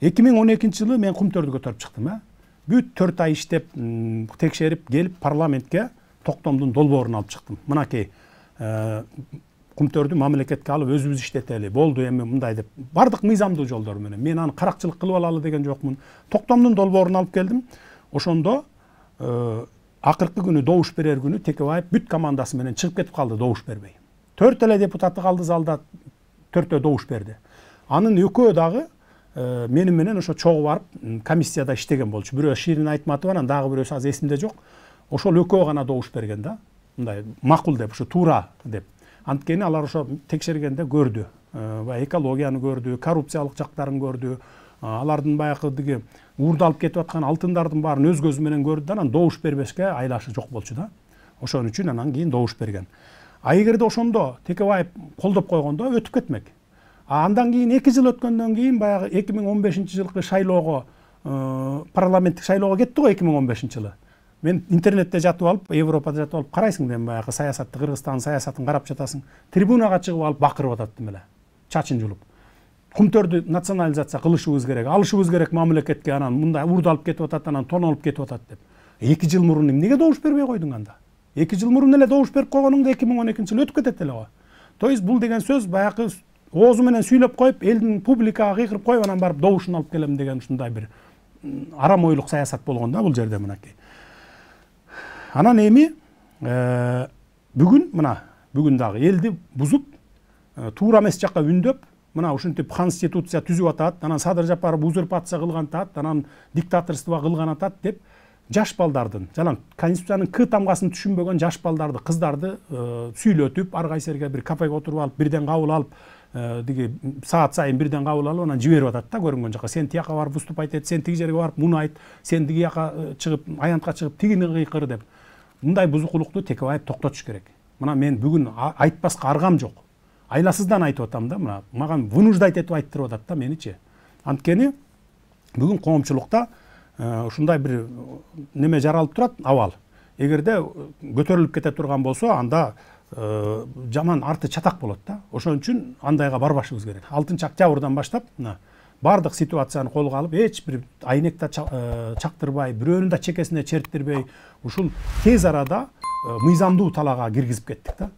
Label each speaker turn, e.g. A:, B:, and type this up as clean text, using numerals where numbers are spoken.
A: 2012 жылы мен Кумтөрдү көтөрүп чыктым. Бүт 4 ай иштеп, текшерип келип парламентке токтомдун долбоорун алып чыктым. Мынакей Кумтөрдү мамлекетке алып өзүбүз иштетели. Болду эми мындай деп бардык мыйзамдуу жолдор менен. Мен аны каракчылык кылып алалы деген жокмун. Токтомдун долбоорун алып келдим. Ошондо акыркы күнү добуш берер күнү Текебаев бүт командасы менен чыгып кетип калды добуш бербей. 4 эле депутаты калды залда, 4төө добуш берди. Анын экөө дагы менин менен ошо чогуу барып комиссияда иштеген болчу. Бирөө Ширин Айтматова, анан дагы бирөөсү азыр эсимде жок. Ошол экөө гана добуш берген да. Мындай макул деп, ошо туура деп. Анткени алар ошо текшергенде көрдү. Экологияны көрдү, коррупциялык жактарын көрдү. Алардын баягы уурдалып кетип аткан алтындардын баарын өз көзү менен көрдү да, анан добуш бербешке айлашы жок болчу да. Ошон үчүн анан кийин добуш берген. А эгерде ошондо Текебаев колдоп койгондо өтүп кетмек. Андан кийин 2 жыл өткөндөн кийин баягы 2015 жылкы шайлоого, парламенттик шайлоого кетти го 2015 жылы. Мен интернетте жатып алып, Европада жатып алып карайсың дем баягы саясатты, Кыргызстандын саясатын карап жатасың. Трибунага чыгып алып бакырып атат эле. Чачын жулуп. Кумтөрдү национализация кылышыбыз керек, алышыбыз керек мамлекетке, анан мындай уурдалып кетип атат, анан тонолуп кетип атат деп. 2 жыл мурун эмнеге добуш бербей койдуң анда? 2 жыл мурун эле добуш берип койгонуңда 2012 жыл өтүп кетет эле го. То есть бул деген сөз баягы оозу менен сүйлөп коюп, элдин публикага кыйкырып коюп, анан барып добушун алып келем деген ушундай бир арам ойлук саясат болгон да бул жерде мынакей. Анан эми бүгүн дагы элди бузуп, туура эмес жакка үндөп, мына ушинтип конституция түзүп атат, анан Садыр Жапаров узурпация кылган атат, анан диктаторство кылган атат деп жаш балдардын, жалаң конституциянын К тамгасын түшүнбөгөн жаш балдарды, кыздарды сүйлөтүп, ар кайсырга бир кафеге отуруп алып, бирден кабыл алып, саат сайын бирден кабыл алып, анан жиберип атат да көрүнгөн жака. Сен тияка барып выступать эт, сен тиги жерге барып муну айт, сен тиги жака чыгып, аянтка чыгып, тигини кыйкыр деп. Мындай бузукулукту Текебаев токтотуш керек. Мына мен бүгүн айтпаска аргам жок. Айласыздан айтып атам да, мына маган вынуждать этип айттырып атат да меничи. Анткени бүгүн коомчулукта ушундай бир неме жаралып турат, абал. Эгерде көтөрүлүп кете турган болсо, анда жаман арты чатак болот да. Ошон үчүн андайга барбашыбыз керек. 6-октябрдан баштап бардык ситуацияны колго алып, эч бир айнекте чактырбай, бирөөнүн да чекесине черттирбей, ушул тез арада мыйзамдуу талаага киргизип кеттик да.